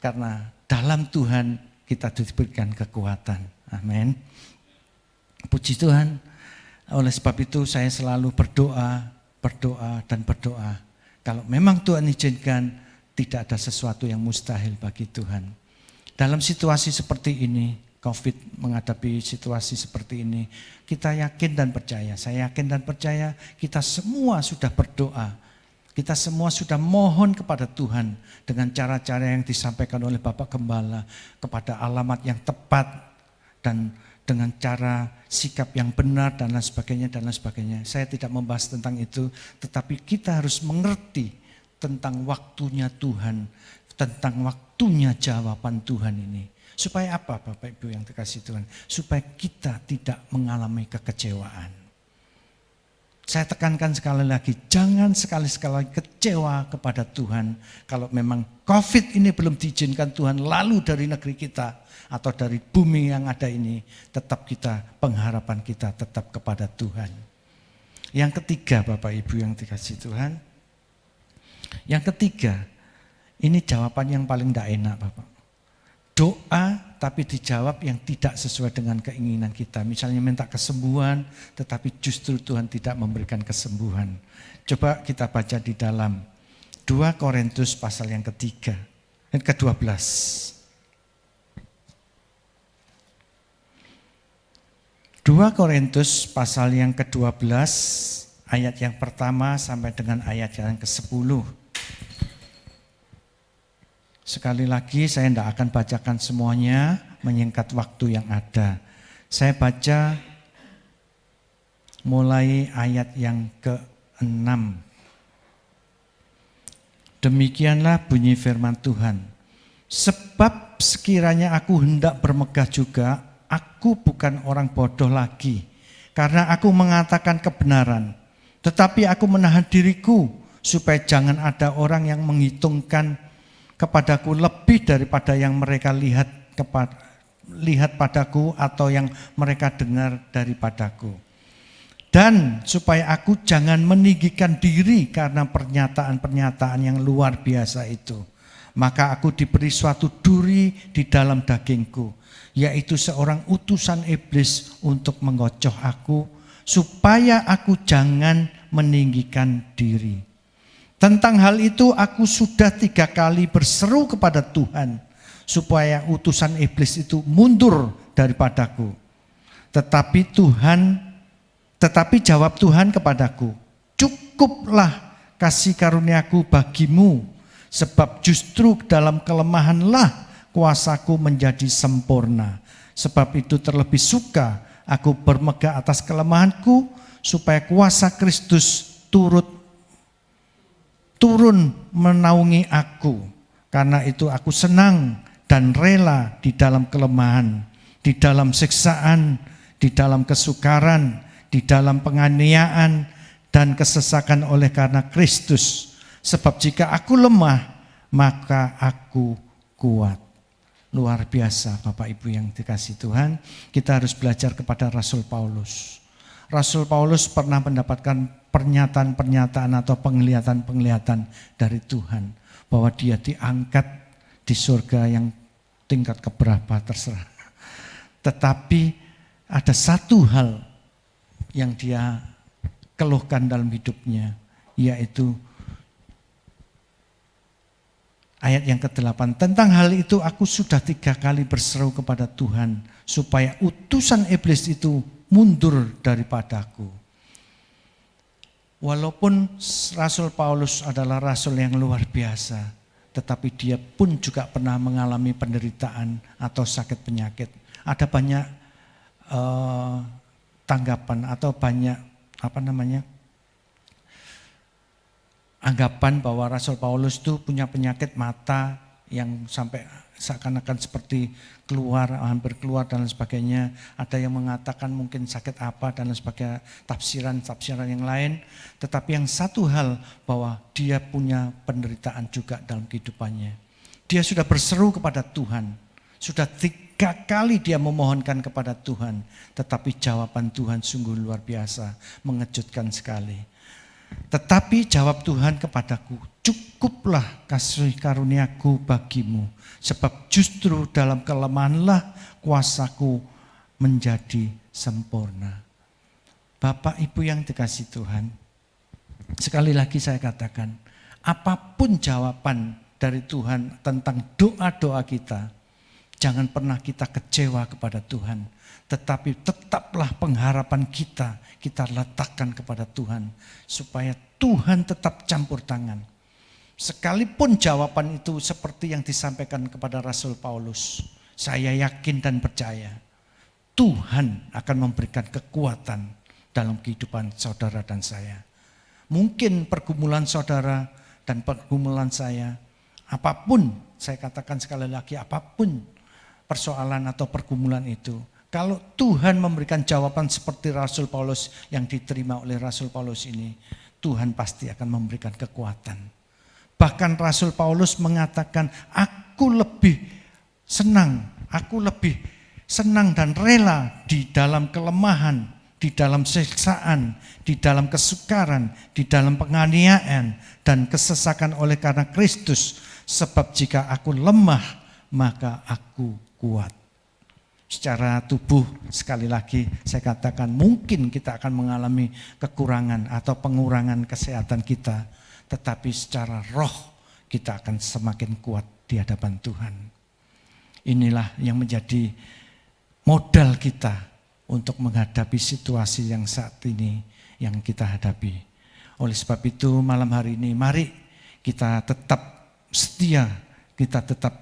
karena dalam Tuhan kita diberikan kekuatan. Amin. Puji Tuhan. Oleh sebab itu saya selalu berdoa. Kalau memang Tuhan izinkan, tidak ada sesuatu yang mustahil bagi Tuhan. Dalam situasi seperti ini, COVID menghadapi situasi seperti ini, kita yakin dan percaya, saya yakin dan percaya kita semua sudah berdoa. Kita semua sudah mohon kepada Tuhan dengan cara-cara yang disampaikan oleh Bapak Gembala, kepada alamat yang tepat dan dengan cara sikap yang benar dan lain sebagainya dan lain sebagainya. Saya tidak membahas tentang itu, tetapi kita harus mengerti tentang waktunya Tuhan, tentang waktunya jawaban Tuhan ini. Supaya apa Bapak Ibu yang dikasih Tuhan? Supaya kita tidak mengalami kekecewaan. Saya tekankan sekali lagi, jangan sekali-sekali kecewa kepada Tuhan. Kalau memang COVID ini belum diizinkan Tuhan lalu dari negeri kita atau dari bumi yang ada ini, tetap pengharapan kita tetap kepada Tuhan. Yang ketiga Bapak Ibu yang dikasih Tuhan, yang ketiga, ini jawaban yang paling tidak enak Bapak. Doa tapi dijawab yang tidak sesuai dengan keinginan kita. Misalnya minta kesembuhan tetapi justru Tuhan tidak memberikan kesembuhan. Coba kita baca di dalam 2 Korintus pasal yang ketiga, ke-12. 2 Korintus pasal yang ke-12 ayat yang pertama sampai dengan ayat yang ke-10. Sekali lagi saya tidak akan bacakan semuanya, menyingkat waktu yang ada. Saya baca mulai ayat yang ke-6. Demikianlah bunyi firman Tuhan. Sebab sekiranya aku hendak bermegah juga, aku bukan orang bodoh lagi. Karena aku mengatakan kebenaran. Tetapi aku menahan diriku supaya jangan ada orang yang menghitungkan kepadaku lebih daripada yang mereka lihat padaku atau yang mereka dengar daripadaku. Dan supaya aku jangan meninggikan diri karena pernyataan-pernyataan yang luar biasa itu. Maka aku diberi suatu duri di dalam dagingku, yaitu seorang utusan iblis untuk mengocoh aku, supaya aku jangan meninggikan diri. Tentang hal itu aku sudah 3 kali berseru kepada Tuhan supaya utusan iblis itu mundur daripadaku. Tetapi jawab Tuhan kepadaku, cukuplah kasih karuniaku bagimu, sebab justru dalam kelemahanlah kuasaku menjadi sempurna. Sebab itu terlebih suka aku bermegah atas kelemahanku, supaya kuasa Kristus turun menaungi aku. Karena itu aku senang dan rela di dalam kelemahan, di dalam siksaan, di dalam kesukaran, di dalam penganiayaan dan kesesakan oleh karena Kristus. Sebab jika aku lemah, maka aku kuat. Luar biasa Bapak Ibu yang dikasih Tuhan, kita harus belajar kepada Rasul Paulus. Rasul Paulus pernah mendapatkan pernyataan-pernyataan atau penglihatan-penglihatan dari Tuhan bahwa dia diangkat di surga yang tingkat keberapa terserah. Tetapi ada satu hal yang dia keluhkan dalam hidupnya, yaitu Ayat yang ke-8, tentang hal itu aku sudah 3 kali berseru kepada Tuhan supaya utusan iblis itu mundur daripadaku. Walaupun Rasul Paulus adalah rasul yang luar biasa, tetapi dia pun juga pernah mengalami penderitaan atau sakit penyakit. Ada banyak tanggapan atau banyak anggapan bahwa Rasul Paulus itu punya penyakit mata yang sampai seakan-akan seperti hampir keluar dan lain sebagainya. Ada yang mengatakan mungkin sakit apa dan lain sebagainya, tafsiran yang lain. Tetapi yang satu hal bahwa dia punya penderitaan juga dalam kehidupannya. Dia sudah berseru kepada Tuhan, sudah 3 kali dia memohonkan kepada Tuhan. Tetapi jawaban Tuhan sungguh luar biasa, mengejutkan sekali. Tetapi jawab Tuhan kepadaku, cukuplah kasih karuniaku bagimu, sebab justru dalam kelemahanlah kuasaku menjadi sempurna. Bapak Ibu yang dikasihi Tuhan, sekali lagi saya katakan, apapun jawaban dari Tuhan tentang doa-doa kita, jangan pernah kita kecewa kepada Tuhan. Tetapi tetaplah pengharapan kita letakkan kepada Tuhan. Supaya Tuhan tetap campur tangan. Sekalipun jawaban itu seperti yang disampaikan kepada Rasul Paulus. Saya yakin dan percaya Tuhan akan memberikan kekuatan dalam kehidupan saudara dan saya. Mungkin pergumulan saudara dan pergumulan saya, apapun, saya katakan sekali lagi, apapun persoalan atau pergumulan itu, kalau Tuhan memberikan jawaban seperti Rasul Paulus yang diterima oleh Rasul Paulus ini, Tuhan pasti akan memberikan kekuatan. Bahkan Rasul Paulus mengatakan, aku lebih senang dan rela di dalam kelemahan, di dalam siksaan, di dalam kesukaran, di dalam penganiayaan dan kesesakan oleh karena Kristus. Sebab jika aku lemah, maka aku kuat. Secara tubuh, sekali lagi saya katakan, mungkin kita akan mengalami kekurangan atau pengurangan kesehatan kita. Tetapi secara roh kita akan semakin kuat di hadapan Tuhan. Inilah yang menjadi modal kita untuk menghadapi situasi yang saat ini yang kita hadapi. Oleh sebab itu malam hari ini mari kita tetap setia, kita tetap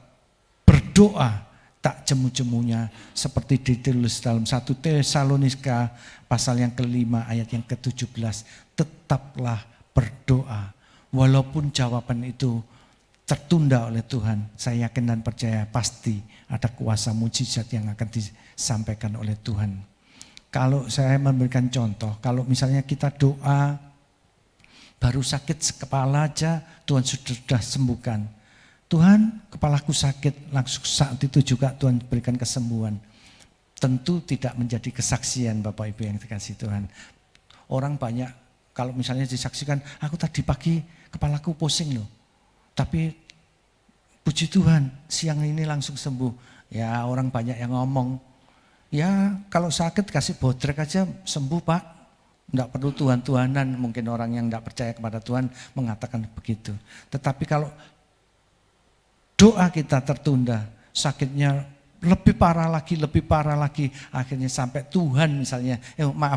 berdoa tak jemu-jemunya seperti ditulis dalam 1 Tesalonika pasal yang ke-5 ayat yang ke-17. Tetaplah berdoa walaupun jawaban itu tertunda oleh Tuhan. Saya yakin dan percaya pasti ada kuasa mujizat yang akan disampaikan oleh Tuhan. Kalau saya memberikan contoh, kalau misalnya kita doa baru sakit kepala aja Tuhan sudah sembuhkan. Tuhan, kepalaku sakit, langsung saat itu juga Tuhan berikan kesembuhan. Tentu tidak menjadi kesaksian Bapak Ibu yang dikasihi Tuhan. Orang banyak kalau misalnya disaksikan, aku tadi pagi kepalaku pusing loh. Tapi puji Tuhan, siang ini langsung sembuh. Ya orang banyak yang ngomong, ya kalau sakit kasih bodrek aja sembuh Pak. Tidak perlu Tuhan-Tuhanan, mungkin orang yang tidak percaya kepada Tuhan mengatakan begitu. Tetapi kalau doa kita tertunda, sakitnya lebih parah lagi, akhirnya sampai Tuhan misalnya,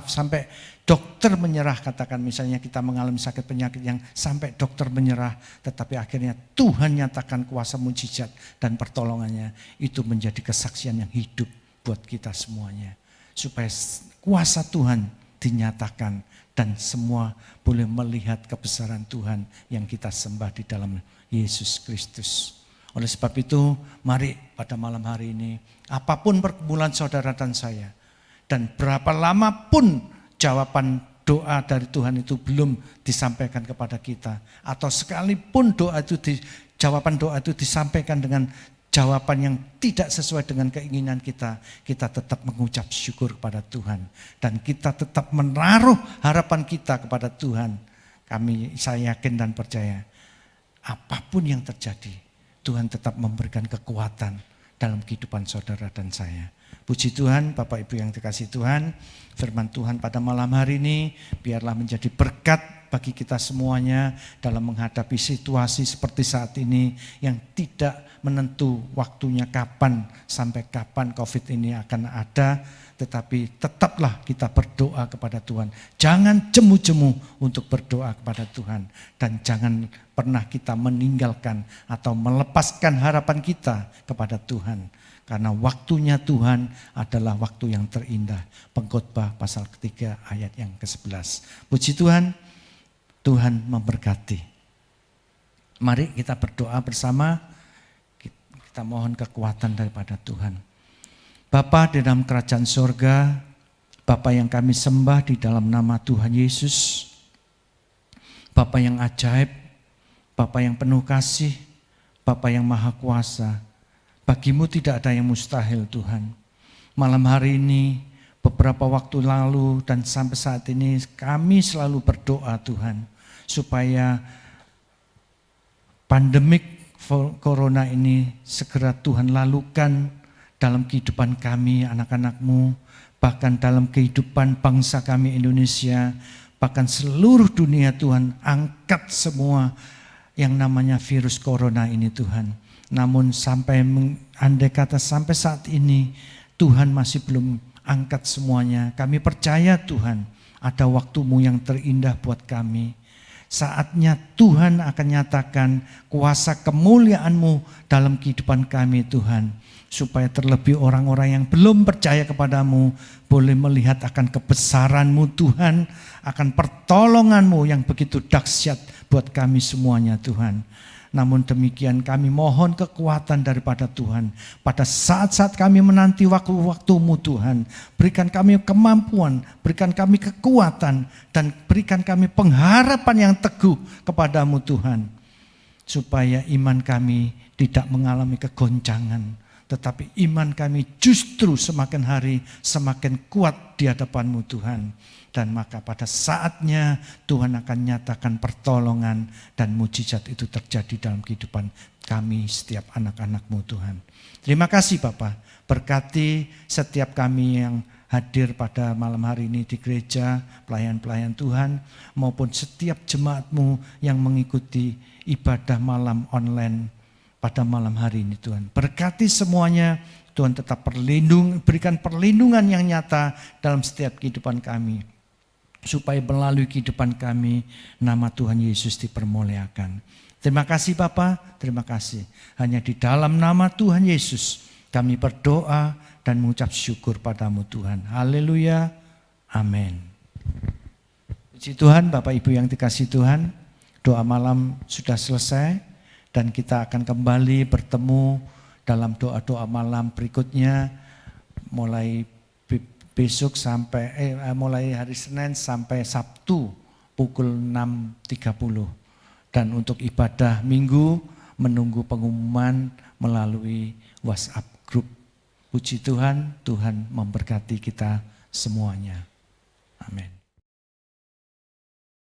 sampai dokter menyerah, katakan misalnya kita mengalami sakit penyakit yang sampai dokter menyerah, tetapi akhirnya Tuhan nyatakan kuasa mujizat dan pertolongannya, itu menjadi kesaksian yang hidup buat kita semuanya. Supaya kuasa Tuhan dinyatakan dan semua boleh melihat kebesaran Tuhan yang kita sembah di dalam Yesus Kristus. Oleh sebab itu, mari pada malam hari ini, apapun pergumulan saudara dan saya, dan berapa lama pun jawaban doa dari Tuhan itu belum disampaikan kepada kita, atau sekalipun jawaban doa itu disampaikan dengan jawaban yang tidak sesuai dengan keinginan kita, kita tetap mengucap syukur kepada Tuhan, dan kita tetap menaruh harapan kita kepada Tuhan. Saya yakin dan percaya, apapun yang terjadi, Tuhan tetap memberikan kekuatan dalam kehidupan saudara dan saya. Puji Tuhan, Bapak Ibu yang dikasihi Tuhan, firman Tuhan pada malam hari ini biarlah menjadi berkat bagi kita semuanya dalam menghadapi situasi seperti saat ini yang tidak menentu waktunya kapan sampai kapan COVID ini akan ada, tetapi tetaplah kita berdoa kepada Tuhan. Jangan jemu-jemu untuk berdoa kepada Tuhan dan jangan pernah kita meninggalkan atau melepaskan harapan kita kepada Tuhan. Karena waktunya Tuhan adalah waktu yang terindah. Pengkhotbah pasal ketiga ayat yang ke-11. Puji Tuhan, Tuhan memberkati. Mari kita berdoa bersama, kita mohon kekuatan daripada Tuhan. Bapa di dalam kerajaan sorga, Bapa yang kami sembah di dalam nama Tuhan Yesus, Bapa yang ajaib, Bapa yang penuh kasih, Bapa yang maha kuasa. Bagimu tidak ada yang mustahil Tuhan. Malam hari ini, beberapa waktu lalu dan sampai saat ini kami selalu berdoa Tuhan. Supaya pandemik corona ini segera Tuhan lalukan dalam kehidupan kami anak-anak-Mu. Bahkan dalam kehidupan bangsa kami Indonesia. Bahkan seluruh dunia Tuhan, angkat semua yang namanya virus corona ini Tuhan. Namun andai kata sampai saat ini Tuhan masih belum angkat semuanya. Kami percaya Tuhan ada waktu-Mu yang terindah buat kami. Saatnya Tuhan akan nyatakan kuasa kemuliaan-Mu dalam kehidupan kami Tuhan. Supaya terlebih orang-orang yang belum percaya kepadamu boleh melihat akan kebesaran-Mu Tuhan. Akan pertolongan-Mu yang begitu dahsyat buat kami semuanya Tuhan. Namun demikian kami mohon kekuatan daripada Tuhan. Pada saat-saat kami menanti waktu-waktu-Mu Tuhan. Berikan kami kemampuan, berikan kami kekuatan, dan berikan kami pengharapan yang teguh kepada-Mu Tuhan. Supaya iman kami tidak mengalami kegoncangan. Tetapi iman kami justru semakin hari semakin kuat di hadapan-Mu Tuhan. Dan maka pada saatnya Tuhan akan nyatakan pertolongan dan mujizat itu terjadi dalam kehidupan kami setiap anak-anak-Mu Tuhan. Terima kasih Bapa, berkati setiap kami yang hadir pada malam hari ini di gereja, pelayan-pelayan Tuhan, maupun setiap jemaat-Mu yang mengikuti ibadah malam online pada malam hari ini Tuhan. Berkati semuanya, Tuhan tetap berikan perlindungan yang nyata dalam setiap kehidupan kami. Supaya melalui kehidupan kami, nama Tuhan Yesus dipermuliakan. Terima kasih Bapa, terima kasih. Hanya di dalam nama Tuhan Yesus kami berdoa dan mengucap syukur padamu Tuhan. Haleluya, amin. Puji Tuhan, Bapak Ibu yang dikasihi Tuhan, doa malam sudah selesai dan kita akan kembali bertemu dalam doa-doa malam berikutnya mulai besok mulai hari Senin sampai Sabtu pukul 6.30. Dan untuk ibadah minggu menunggu pengumuman melalui WhatsApp group. Puji Tuhan, Tuhan memberkati kita semuanya. Amin.